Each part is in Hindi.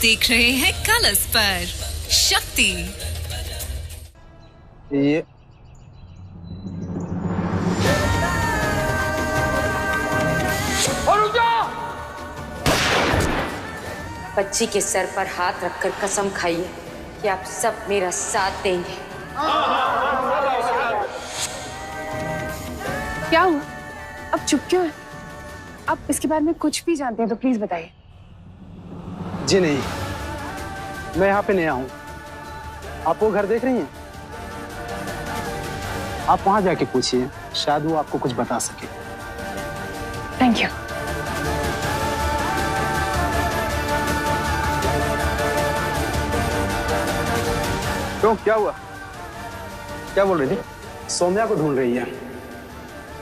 देख रहे हैं कलर्स पर शक्ति। ये बच्ची के सर पर हाथ रखकर कसम खाइए कि आप सब मेरा साथ देंगे। क्या हुआ? अब चुप क्यों है? आप इसके बारे में कुछ भी जानते हैं तो प्लीज बताइए। जी नहीं, मैं यहाँ पे नया हूँ। आप वो घर देख रही हैं? आप वहां जाके पूछिए, शायद वो आपको कुछ बता सके। Thank you. क्यों, क्या हुआ? क्या बोल रही थी? सौम्या को ढूंढ रही है,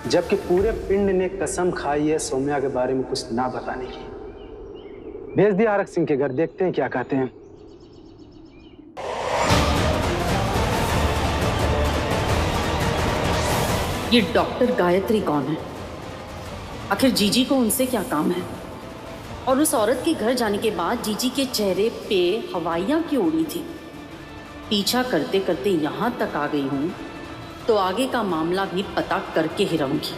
जबकि पूरे पिंड ने कसम खाई है सौम्या के बारे में कुछ ना बताने की। भेज दिया आरक सिंह के घर, देखते हैं क्या कहते हैं। ये डॉक्टर गायत्री कौन है? आखिर जीजी को उनसे क्या काम है? और उस औरत के घर जाने के बाद जीजी के चेहरे पे हवाइयाँ क्यों उड़ी थी? पीछा करते करते यहाँ तक आ गई हूँ तो आगे का मामला भी पता करके ही रहूंगी।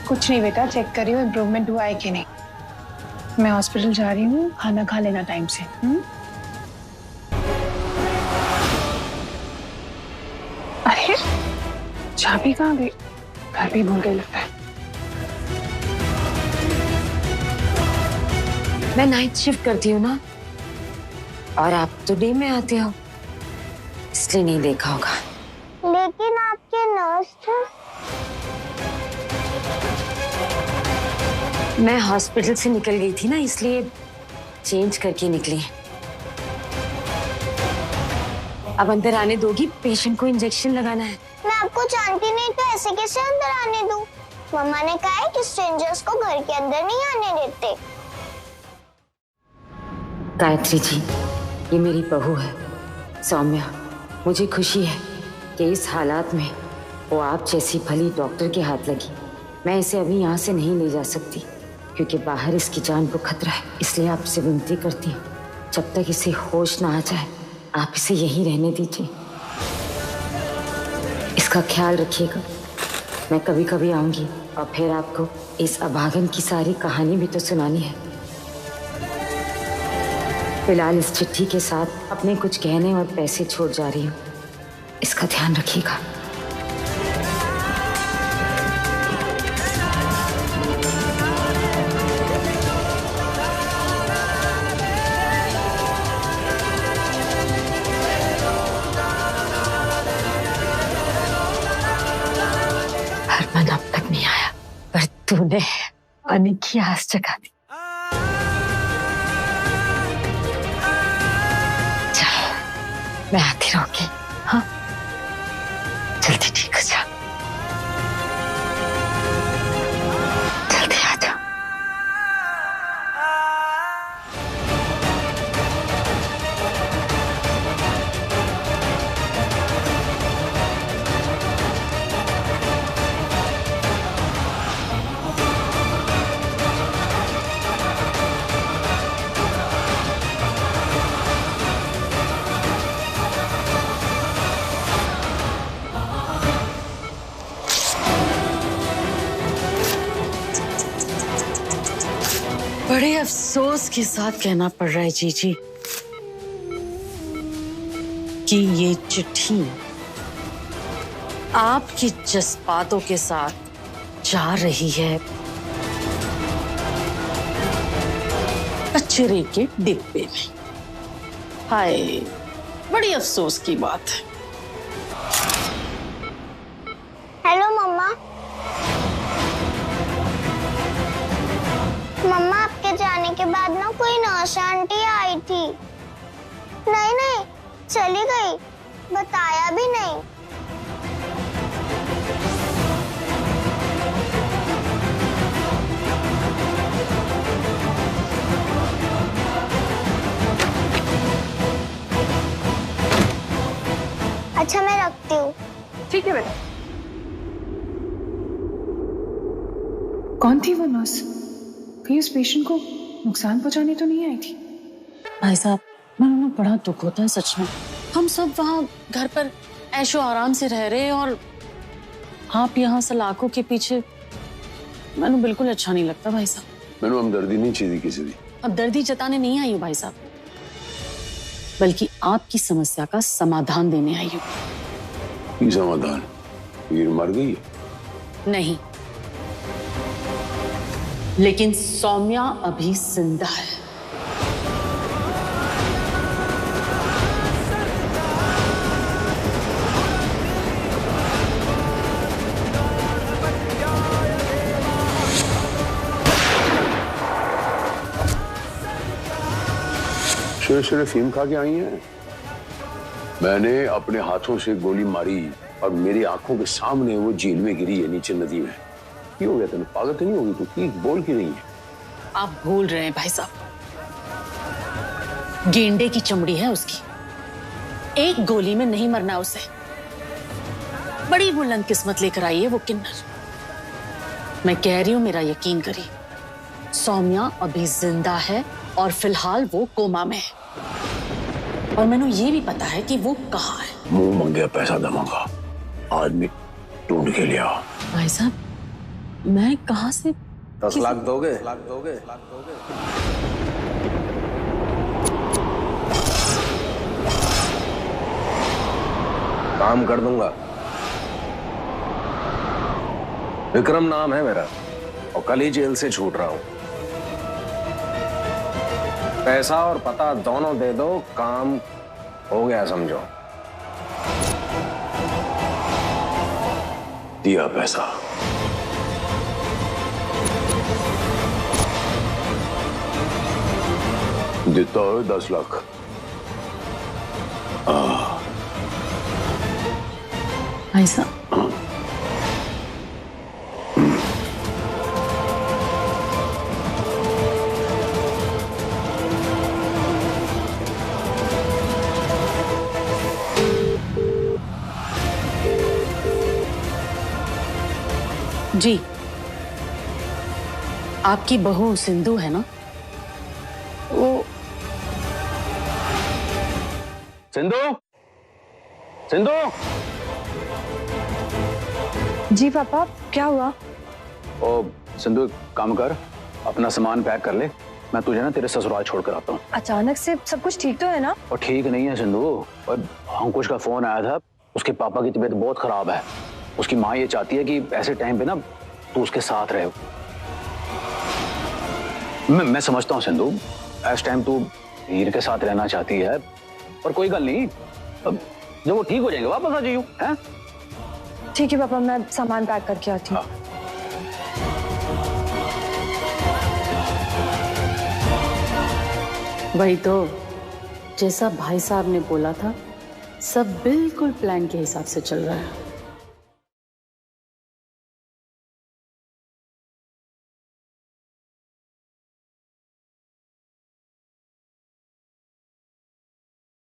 कुछ नहीं बेटा, चेक करी हूँ इम्प्रूवमेंट हुआ है कि नहीं। मैं हॉस्पिटल जा रही हूँ, खाना खा लेना टाइम से। अरे चाबी कहाँ गई? घर भी भूल गई लगता है। मैं नाइट शिफ्ट करती हूँ ना, और आप तो डे में आते हो, इसलिए नहीं देखा होगा। लेकिन आपके नर्स थे। मैं हॉस्पिटल से निकल गई थी ना, इसलिए चेंज करके निकली। अब अंदर आने दोगी? पेशेंट को इंजेक्शन लगाना है। मैं आपको जानती नहीं तो ऐसे कैसे अंदर आने दूं? मम्मा ने कहा है कि स्ट्रेंजर्स को घर के अंदर नहीं आने देते। गायत्री जी, ये मेरी बहू है सौम्या। मुझे खुशी है कि इस हालात में वो आप जैसी भली डॉक्टर के हाथ लगी। मैं इसे अभी यहाँ से नहीं ले जा सकती क्योंकि बाहर इसकी जान को खतरा है। इसलिए आपसे विनती करती हूँ, जब तक इसे होश ना आ जाए आप इसे यहीं रहने दीजिए। इसका ख्याल रखिएगा। मैं कभी कभी आऊंगी और फिर आपको इस अभागन की सारी कहानी भी तो सुनानी है। फिलहाल इस चिट्ठी के साथ अपने कुछ गहने और पैसे छोड़ जा रही हूँ, इसका ध्यान रखिएगा। हरमन अब तक नहीं आया, पर तूने आने की आस जगा दी। चल, मैं आती रहूंगी। हाँ, जल्दी ठीक हो जा। जल्दी आ जा। बड़े अफसोस के साथ कहना पड़ रहा है जीजी कि ये चिट्ठी आपके जज्बातों के साथ जा रही है कचरे के डिब्बे में। हाय, बड़ी अफसोस की बात है। हेलो मम्मा। मम्मा, आपके जाने के बाद ना कोई नर्स आंटी आई थी। नहीं नहीं, चली गई, बताया भी नहीं। अच्छा मैं रखती हूँ। ठीक है बेटा। कौन थी वो नर्स? कहीं उस पेशेंट को नुकसान पहुंचाने तो नहीं आई थी? भाई साहब, मैंने बड़ा दुख होता है सच में। हम सब वहाँ घर पर ऐशो आराम से रह रहे और आप यहाँ सलाखों के पीछे। मैंने बिल्कुल अच्छा नहीं लगता भाई साहब। मैंने हमदर्दी नहीं चाहिए किसी की। अब दर्दी जताने नहीं आई हूँ भाई साहब, बल्कि आपकी समस्या का समाधान देने आई हूँ। की समाधान? हीर मर गई है? नहीं, लेकिन सौम्या अभी जिंदा है। शेर फीम खा के आई हैं। मैंने अपने हाथों से गोली मारी और मेरी आंखों के सामने वो झील में गिरी है, नीचे नदी में। क्या हो गया तेरे? पागल तो नहीं होगी तू? की बोल की रही है? आप भूल रहे हैं भाई साहब, गेंडे की चमड़ी है उसकी, एक गोली में नहीं मरना उसे। बड़ी बुलंद किस्मत लेकर आई है वो किन्नर। मैं कह रही हूं, मेरा यकीन करिए, सौम्या अभी जिंदा है और फिलहाल वो कोमा में है। और मैंने ये भी पता है कि वो कहाँ है। मुंह मंगे पैसा दमागा, आदमी ढूंढ के लिया। भाई साहब, मैं कहाँ से 10 लाख दोगे? काम कर दूंगा। विक्रम नाम है मेरा और कल ही जेल से छूट रहा हूं। पैसा और पता दोनों दे दो, काम हो गया समझो। दिया पैसा। देता है 10 लाख। भाई साहब, जी, आपकी बहू सिंधु है ना? वो सिंधु, सिंधु। जी पापा, क्या हुआ? ओ सिंधु, काम कर, अपना सामान पैक कर ले। मैं तुझे ना तेरे ससुराल छोड़कर आता हूँ। अचानक से सब कुछ ठीक तो है ना? और ठीक नहीं है सिंधु, और अंकुश का फोन आया था। उसके पापा की तबीयत बहुत खराब है। उसकी माँ ये चाहती है कि ऐसे टाइम पे ना तू उसके साथ रहे। मैं समझता हूँ सिंधु, इस टाइम तू हीर के साथ रहना चाहती है, पर कोई गल नहीं, अब जब वो ठीक हो जाएंगे वापस आ जाइयो, हैं? ठीक है पापा, मैं सामान पैक करके आती हूँ। वही तो, जैसा भाई साहब ने बोला था, सब बिल्कुल प्लान के हिसाब से चल रहा है।